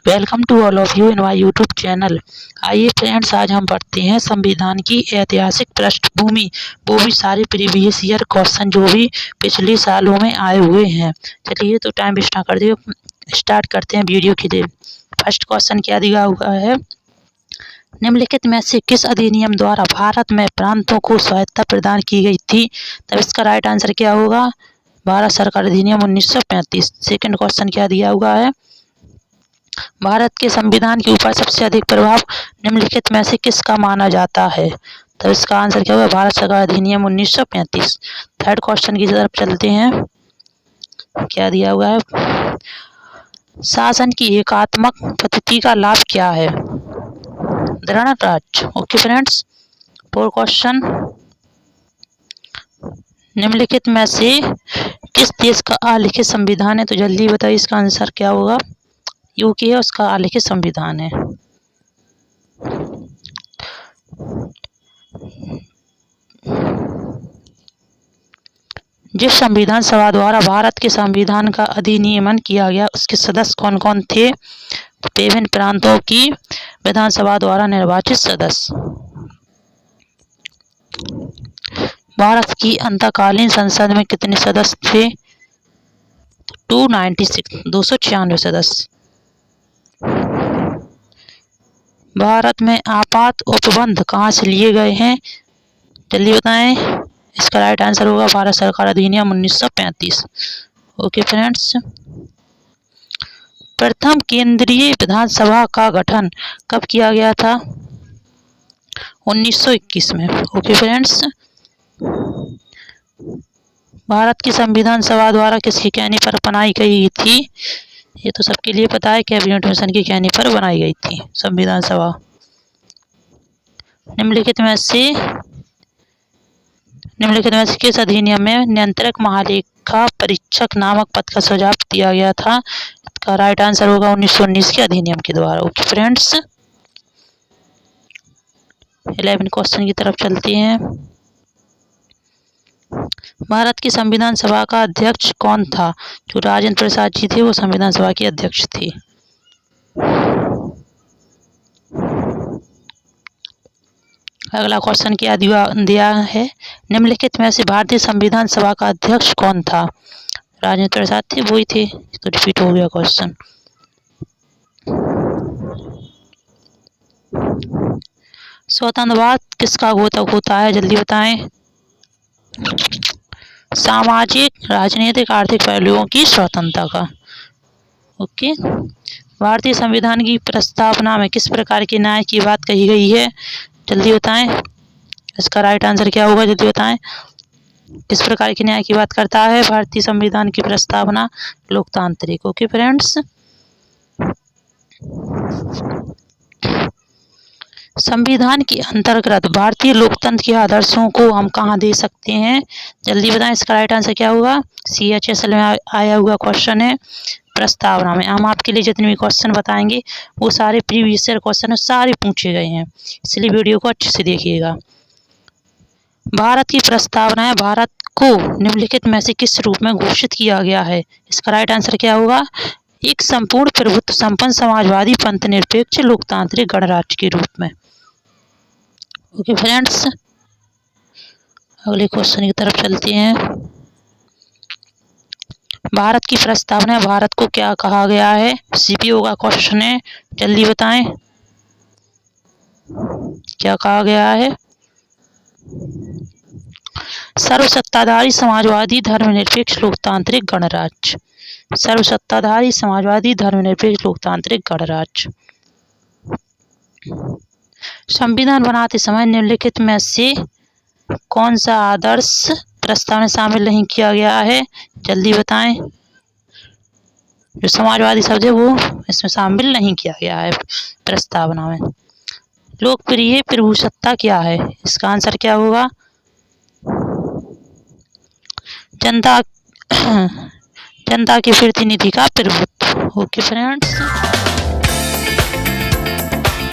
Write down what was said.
Welcome to all of you in my YouTube channel. आइए friends, आज हम पढ़ते हैं संविधान की ऐतिहासिक पृष्ठभूमि, वो भी सारे प्रीवियस ईयर क्वेश्चन जो भी पिछले सालों में आए हुए हैं। चलिए तो टाइम वेस्ट ना कर दिए, स्टार्ट करते हैं वीडियो के लिए। फर्स्ट क्वेश्चन क्या दिया हुआ है, निम्नलिखित में से किस अधिनियम द्वारा भारत में प्रांतों को स्वायत्तता प्रदान की गई थी? तब इसका राइट आंसर क्या होगा? भारत सरकार अधिनियम 1935। सेकंड क्वेश्चन क्या दिया हुआ है, भारत के संविधान के ऊपर सबसे अधिक प्रभाव निम्नलिखित में से किसका माना जाता है? तो इसका आंसर क्या होगा? भारत सरकार अधिनियम 1935। थर्ड क्वेश्चन की तरफ चलते हैं, क्या दिया हुआ है, शासन की एकात्मक पद्धति का लाभ क्या है? दृढ़ राज्य। Okay friends. फोर्थ क्वेश्चन, निम्नलिखित में से किस देश का अलिखित संविधान है? तो जल्दी बताइए, इसका आंसर क्या होगा? यूके है, उसका अलिखित संविधान है। जिस संविधान सभा द्वारा भारत के संविधान का अधिनियमन किया गया, उसके सदस्य कौन कौन थे? विभिन्न प्रांतों की विधानसभा द्वारा निर्वाचित सदस्य। भारत की अंतकालीन संसद में कितने सदस्य थे? 296, 296 सदस्य। भारत में आपात उपबंध कहाँ से लिए गए हैं? जल्दी बताएं, इसका राइट आंसर होगा भारत सरकार अधिनियम 1935। Okay friends. प्रथम केंद्रीय विधानसभा का गठन कब किया गया था? 1921 में। Okay friends. भारत की संविधान सभा द्वारा किसके कहने पर बनाई गई थी? ये तो सबके लिए पता है, कैबिनेट मिशन के कहने पर बनाई गई थी संविधान सभा। निम्नलिखित में से किस अधिनियम में नियंत्रक महालेखा परीक्षक नामक पद का सुझाव दिया गया था? इसका राइट आंसर होगा 1919 के अधिनियम के द्वारा। Okay friends. 11 क्वेश्चन की तरफ चलते हैं। भारत की संविधान सभा का अध्यक्ष कौन था? जो राजेंद्र प्रसाद जी थे, वो संविधान सभा के अध्यक्ष थे। अगला क्वेश्चन क्या दिया है, निम्नलिखित में से भारतीय संविधान सभा का अध्यक्ष कौन था? राजेंद्र प्रसाद थे, वही थे। तो रिपीट हो गया क्वेश्चन। स्वतंत्रवाद किसका घोतक होता है? जल्दी बताएं। सामाजिक, राजनीतिक, आर्थिक पहलुओं की स्वतंत्रता का। ओके। भारतीय संविधान की प्रस्तावना में किस प्रकार के न्याय की बात कही गई है? जल्दी बताएं, इसका राइट आंसर क्या होगा? जल्दी बताएं, किस प्रकार के न्याय की बात करता है भारतीय संविधान की प्रस्तावना? लोकतांत्रिक। Okay friends. संविधान के अंतर्गत भारतीय लोकतंत्र के आदर्शों को हम कहाँ दे सकते हैं? जल्दी बताएं, इसका राइट आंसर क्या होगा? CHSL में आया हुआ क्वेश्चन है, प्रस्तावना में। हम आपके लिए जितने भी क्वेश्चन बताएंगे वो सारे प्रीवियस ईयर क्वेश्चन सारे पूछे गए हैं, इसलिए वीडियो को अच्छे से देखिएगा। भारत की प्रस्तावना है, भारत को निम्नलिखित में से किस रूप में घोषित किया गया है? इसका राइट आंसर क्या होगा? एक संपूर्ण प्रभुत्व संपन्न समाजवादी पंथ निरपेक्ष लोकतांत्रिक गणराज्य के रूप में। Okay friends. अगले क्वेश्चन की तरफ चलते हैं। भारत की प्रस्तावना, भारत को क्या कहा गया है? CPO का क्वेश्चन है, जल्दी बताएं, क्या कहा गया है? सर्वसत्ताधारी समाजवादी धर्मनिरपेक्ष लोकतांत्रिक गणराज्य। सर्वसत्ताधारी समाजवादी धर्मनिरपेक्ष लोकतांत्रिक गणराज्य। संविधान बनाते समय निम्नलिखित में से कौन सा आदर्श प्रस्ताव में शामिल नहीं किया गया है? जल्दी बताएं। जो समाजवादी शब्द है वो इसमें शामिल नहीं किया गया है प्रस्तावना में। लोकप्रिय प्रभुसत्ता क्या है? इसका आंसर क्या होगा? जनता के प्रतिनिधि का प्रभुत्व। Okay friends.